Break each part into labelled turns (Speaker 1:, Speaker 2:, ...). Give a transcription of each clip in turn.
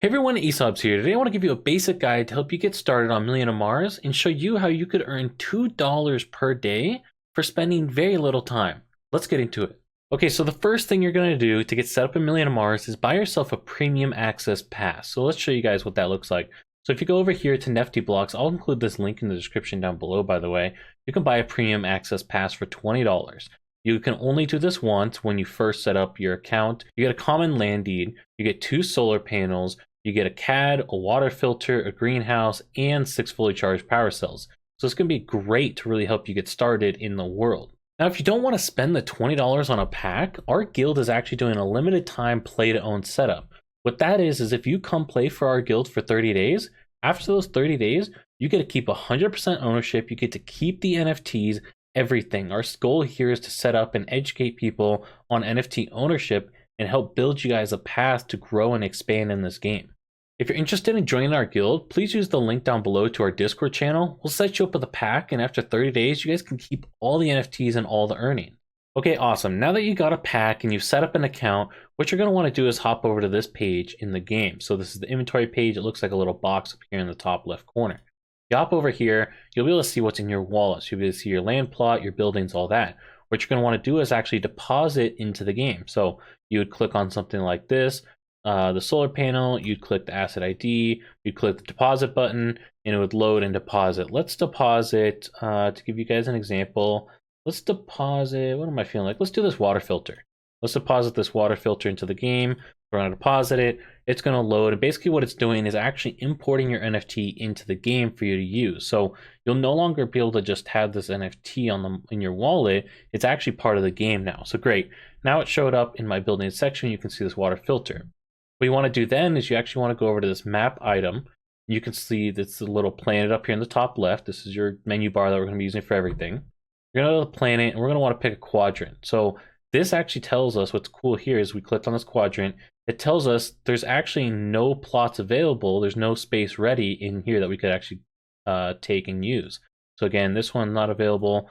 Speaker 1: Hey everyone, Aesop's here. Today I want to give you a basic guide to help you get started on MillionOnMars and show you how you could earn $2 per day for spending very little time. Let's get into it. Okay, so the first thing you're going to do to get set up in MillionOnMars is buy yourself a premium access pass. So let's show you guys what that looks like. So if you go over here to Nifty Blocks, I'll include this link in the description down below, by the way. You can buy a premium access pass for $20. You can only do this once when you first set up your account. You get a common land deed, you get 2 solar panels, you get a CAD, a water filter, a greenhouse, and 6 fully charged power cells. So it's going to be great to really help you get started in the world. Now, if you don't want to spend the $20 on a pack, our guild is actually doing a limited time play-to-own setup. What that is if you come play for our guild for 30 days, after those 30 days, you get to keep 100% ownership, you get to keep the NFTs, everything. Our goal here is to set up and educate people on NFT ownership and help build you guys a path to grow and expand in this game. If you're interested in joining our guild, please use the link down below to our Discord channel. We'll set you up with a pack, and after 30 days, you guys can keep all the NFTs and all the earning. Okay, awesome. Now that you got a pack and you've set up an account, what you're going to want to do is hop over to this page in the game. So this is the inventory page. It looks like a little box up here in the top left corner. You hop over here, you'll be able to see what's in your wallet. So you'll be able to see your land plot, your buildings, all that. What you're going to want to do is actually deposit into the game. So you would click on something like this. The solar panel, you'd click the asset ID, you'd click the deposit button, and it would load and deposit. Let's deposit, to give you guys an example, let's deposit, what am I feeling like? Let's do this water filter. Let's deposit this water filter into the game. We're going to deposit it. It's going to load. And basically what it's doing is actually importing your NFT into the game for you to use. So you'll no longer be able to just have this NFT in your wallet. It's actually part of the game now. So great. Now it showed up in my building section. You can see this water filter. What you want to do then is you actually want to go over to this map item. You can see this little planet up here in the top left. This is your menu bar that we're going to be using for everything. You're going to go to the planet, and we're going to want to pick a quadrant. So this actually tells us what's cool here is we clicked on this quadrant. It tells us there's actually no plots available. There's no space ready in here that we could actually take and use. So again, this one's not available.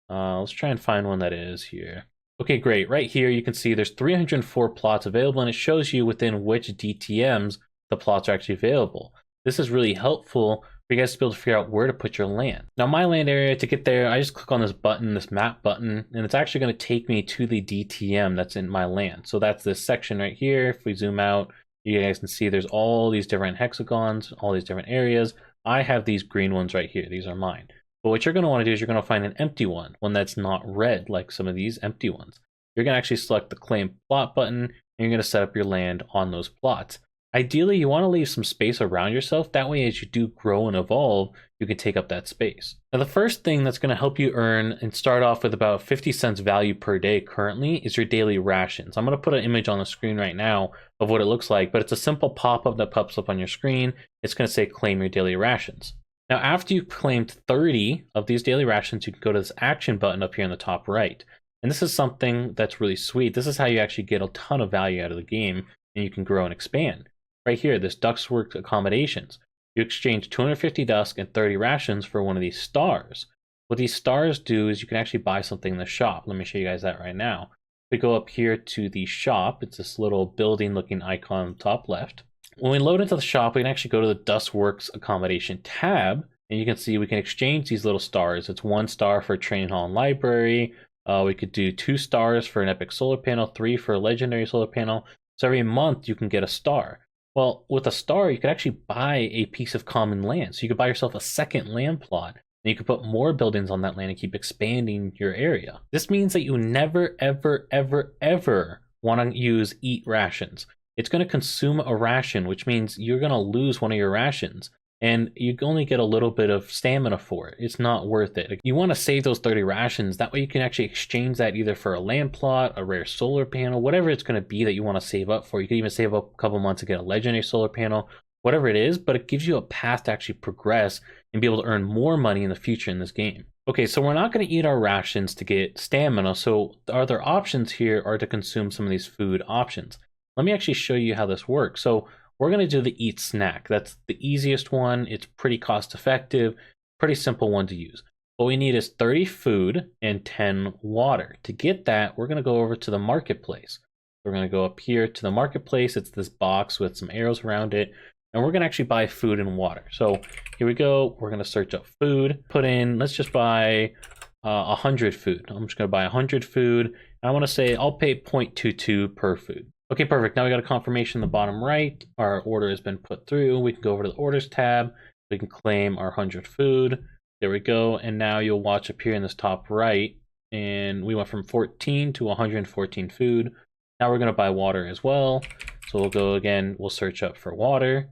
Speaker 1: Let's try and find one that is here. Okay, great. Right here, you can see there's 304 plots available, and it shows you within which DTMs the plots are actually available. This is really helpful for you guys to be able to figure out where to put your land. Now, my land area, to get there, I just click on this button, this map button, and it's actually going to take me to the DTM that's in my land. So that's this section right here. If we zoom out, you guys can see there's all these different hexagons, all these different areas. I have these green ones right here. These are mine. But what you're going to want to do is you're going to find an empty one that's not red like some of these empty ones. You're going to actually select the claim plot button, and you're going to set up your land on those plots. Ideally, you want to leave some space around yourself. That way, as you do grow and evolve, you can take up that space. Now, the first thing that's going to help you earn and start off with about 50 cents value per day currently is your daily rations. I'm going to put an image on the screen right now of what it looks like, but it's a simple pop-up that pops up on your screen. It's going to say claim your daily rations. Now, after you've claimed 30 of these daily rations, you can go to this action button up here in the top right. And this is something that's really sweet. This is how you actually get a ton of value out of the game, and you can grow and expand. Right here, this Duskworks accommodations. You exchange 250 dusk and 30 rations for one of these stars. What these stars do is you can actually buy something in the shop. Let me show you guys that right now. We go up here to the shop. It's this little building looking icon on the top left. When we load into the shop, we can actually go to the Duskworks accommodation tab, and you can see we can exchange these little stars. It's 1 star for a training hall and library. We could do 2 stars for an epic solar panel, 3 for a legendary solar panel. So every month you can get a star. Well, with a star, you could actually buy a piece of common land. So you could buy yourself a second land plot, and you could put more buildings on that land and keep expanding your area. This means that you never, ever, ever, ever want to eat rations. It's going to consume a ration, which means you're going to lose one of your rations, and you only get a little bit of stamina for it. It's not worth it. You want to save those 30 rations. That way you can actually exchange that either for a land plot, a rare solar panel, whatever it's going to be that you want to save up for. You can even save up a couple months to get a legendary solar panel, whatever it is, but it gives you a path to actually progress and be able to earn more money in the future in this game. Okay, so we're not going to eat our rations to get stamina, so the other options here are to consume some of these food options. Let me actually show you how this works. So we're going to do the eat snack. That's the easiest one. It's pretty cost effective, pretty simple one to use. What we need is 30 food and 10 water. To get that, we're going to go over to the marketplace. We're going to go up here to the marketplace. It's this box with some arrows around it. And we're going to actually buy food and water. So here we go. We're going to search up food, put in, let's just buy 100 food. I'm just going to buy 100 food. I want to say I'll pay 0.22 per food. Okay, perfect. Now we got a confirmation in the bottom right. Our order has been put through. We can go over to the orders tab. We can claim our 100 food. There we go. And now you'll watch up here in this top right. And we went from 14 to 114 food. Now we're going to buy water as well. So we'll go again, we'll search up for water.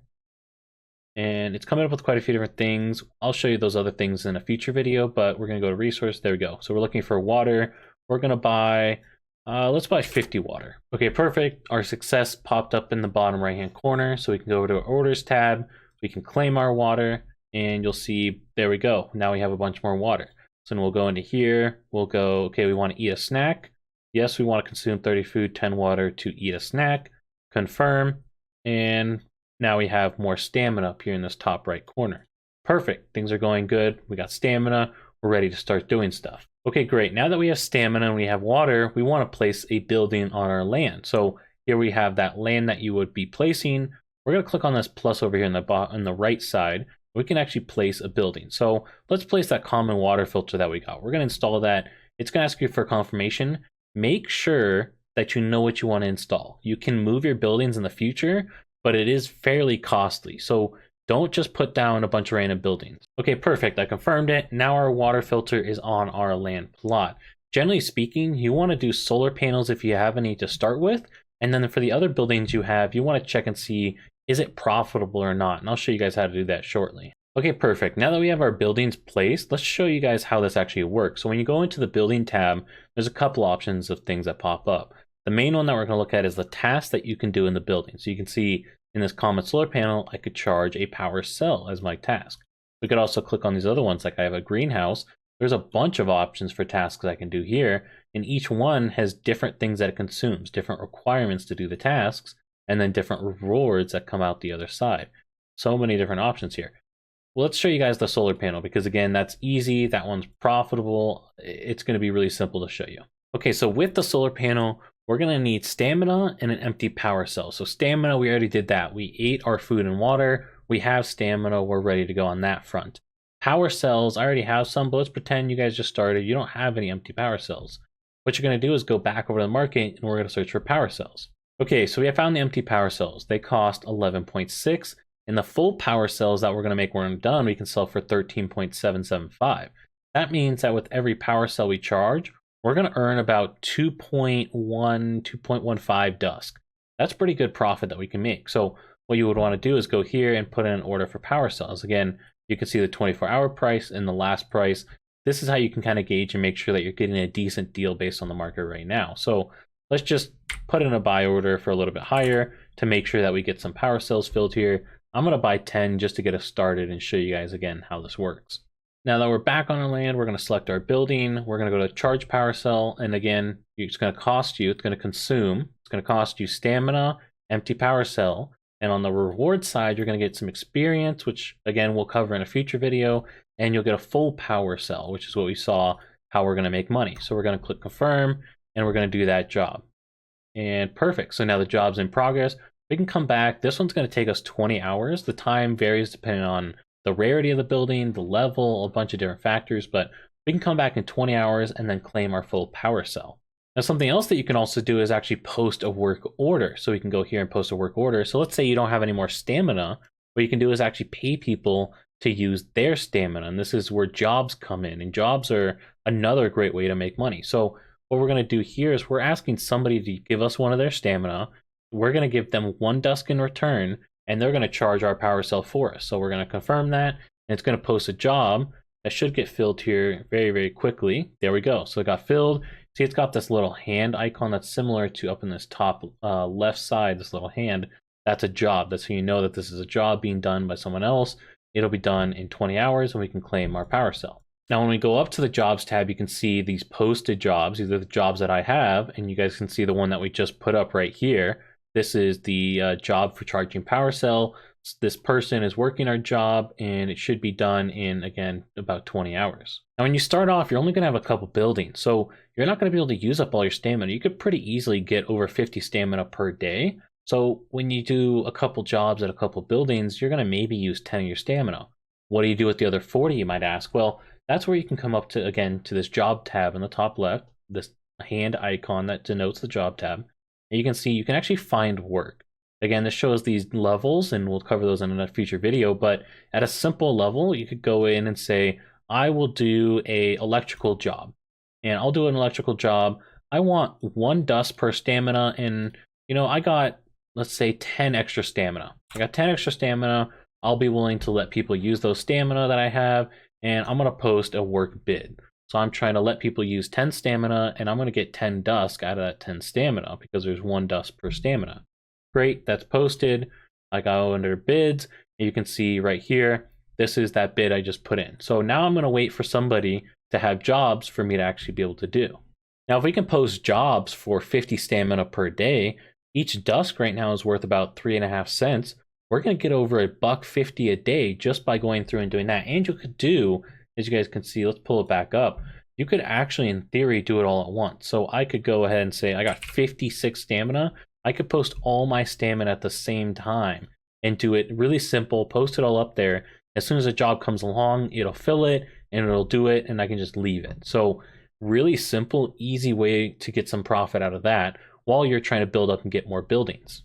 Speaker 1: And it's coming up with quite a few different things. I'll show you those other things in a future video, but we're going to go to resource. There we go. So we're looking for water. We're going to buy, let's buy 50 water. Okay, perfect. Our success popped up in the bottom right-hand corner. So we can go over to our orders tab. We can claim our water and you'll see, there we go. Now we have a bunch more water. So then we'll go into here. We'll go, okay, we want to eat a snack. Yes, we want to consume 30 food, 10 water to eat a snack. Confirm. And now we have more stamina up here in this top right corner. Perfect. Things are going good. We got stamina. We're ready to start doing stuff. Okay, great. Now that we have stamina and we have water, we want to place a building on our land. So here we have that land that you would be placing. We're going to click on this plus over here on the right side. We can actually place a building. So let's place that common water filter that we got. We're going to install that. It's going to ask you for confirmation. Make sure that you know what you want to install. You can move your buildings in the future, but it is fairly costly. So don't just put down a bunch of random buildings. Okay, perfect. I confirmed it. Now our water filter is on our land plot. Generally speaking, you want to do solar panels if you have any to start with. And then for the other buildings you have, you want to check and see, is it profitable or not? And I'll show you guys how to do that shortly. Okay, perfect. Now that we have our buildings placed, let's show you guys how this actually works. So when you go into the building tab, there's a couple options of things that pop up. The main one that we're going to look at is the tasks that you can do in the building. So you can see in this common solar panel, I could charge a power cell as my task. We could also click on these other ones, like I have a greenhouse. There's a bunch of options for tasks I can do here, and each one has different things that it consumes, different requirements to do the tasks, and then different rewards that come out the other side. So many different options here. Well, let's show you guys the solar panel because again, that's easy. That one's profitable. It's going to be really simple to show you. Okay, so with the solar panel, we're going to need stamina and an empty power cell. So stamina, we already did that. We ate our food and water. We have stamina. We're ready to go on that front. Power cells, I already have some, but let's pretend you guys just started. You don't have any empty power cells. What you're going to do is go back over to the market and we're going to search for power cells. Okay, so we have found the empty power cells. They cost 11.6. And the full power cells that we're going to make when we're done, we can sell for 13.775. That means that with every power cell we charge, we're going to earn about 2.15 dusk. That's pretty good profit that we can make. So what you would want to do is go here and put in an order for power cells. Again, you can see the 24-hour price and the last price. This is how you can kind of gauge and make sure that you're getting a decent deal based on the market right now. So let's just put in a buy order for a little bit higher to make sure that we get some power cells filled here. I'm going to buy 10 just to get us started and show you guys again how this works. Now that we're back on our land, we're going to select our building. We're going to go to charge power cell. And again, it's going to cost you, it's going to consume, it's going to cost you stamina, empty power cell. And on the reward side, you're going to get some experience, which again, we'll cover in a future video. And you'll get a full power cell, which is what we saw, how we're going to make money. So we're going to click confirm and we're going to do that job. And perfect. So now the job's in progress. We can come back. This one's going to take us 20 hours. The time varies depending on the rarity of the building, the level, a bunch of different factors, but we can come back in 20 hours and then claim our full power cell. Now, something else that you can also do is actually post a work order. So we can go here and post a work order. So let's say you don't have any more stamina. What you can do is actually pay people to use their stamina. And this is where jobs come in, and jobs are another great way to make money. So what we're going to do here is we're asking somebody to give us one of their stamina. We're going to give them 1 dusk in return, and they're going to charge our power cell for us. So we're going to confirm that, and it's going to post a job that should get filled here very, very quickly. There we go. So it got filled. See, it's got this little hand icon that's similar to up in this top left side, this little hand. That's a job. That's how you know that this is a job being done by someone else. It'll be done in 20 hours, and we can claim our power cell. Now, when we go up to the jobs tab, you can see these posted jobs, either the jobs that I have, and you guys can see the one that we just put up right here. This is the job for charging power cell. This person is working our job and it should be done in, again, about 20 hours. Now, when you start off, you're only going to have a couple buildings, so you're not going to be able to use up all your stamina. You could pretty easily get over 50 stamina per day. So when you do a couple jobs at a couple buildings, you're going to maybe use 10 of your stamina. What do you do with the other 40, you might ask? Well, that's where you can come up to, again, to this job tab in the top left, this hand icon that denotes the job tab. And you can see you can actually find work. Again, this shows these levels, and we'll cover those in a future video, but at a simple level, you could go in and say, I will do a electrical job, and I'll do an electrical job. I want 1 dust per stamina, and I got, let's say, 10 extra stamina. I got 10 extra stamina. I'll be willing to let people use those stamina that I have, and I'm going to post a work bid. So I'm trying to let people use 10 stamina, and I'm going to get 10 dust out of that 10 stamina because there's 1 dust per stamina. Great, that's posted. I go under bids, and you can see right here, this is that bid I just put in. So now I'm going to wait for somebody to have jobs for me to actually be able to do. Now, if we can post jobs for 50 stamina per day, each dust right now is worth about 3.5 cents. We're going to get over $1.50 a day just by going through and doing that. And you could do, as you guys can see, let's pull it back up. You could actually, in theory, do it all at once. So I could go ahead and say, I got 56 stamina. I could post all my stamina at the same time and do it really simple, post it all up there. As soon as a job comes along, it'll fill it and it'll do it, and I can just leave it. So really simple, easy way to get some profit out of that while you're trying to build up and get more buildings.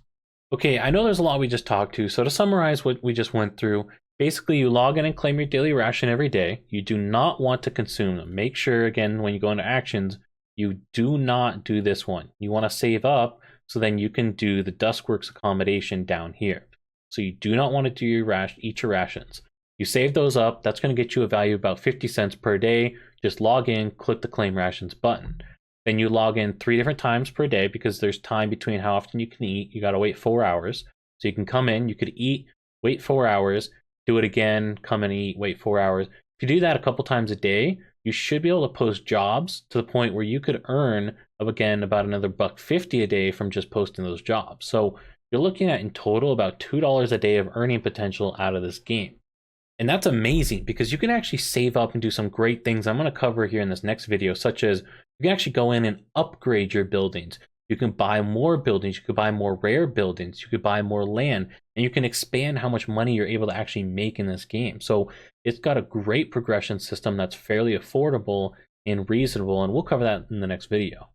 Speaker 1: Okay, I know there's a lot we just talked to, so to summarize what we just went through, basically you log in and claim your daily ration every day. You do not want to consume them. Make sure, again, when you go into actions, you do not do this one. You want to save up so then you can do the Duskworks accommodation down here. So you do not want to do eat your rations. You save those up, that's going to get you a value of about 50 cents per day. Just log in, click the claim rations button. Then you log in 3 different times per day because there's time between how often you can eat. You got to wait 4 hours. So you can come in, you could eat, wait 4 hours, do it again, come and eat, wait 4 hours. If you do that a couple times a day, you should be able to post jobs to the point where you could earn, again, about another $1.50 a day from just posting those jobs. So you're looking at in total about $2 a day of earning potential out of this game. And that's amazing because you can actually save up and do some great things I'm going to cover here in this next video, such as you can actually go in and upgrade your buildings. You can buy more buildings, you could buy more rare buildings, you could buy more land, and you can expand how much money you're able to actually make in this game. So it's got a great progression system that's fairly affordable and reasonable, and we'll cover that in the next video.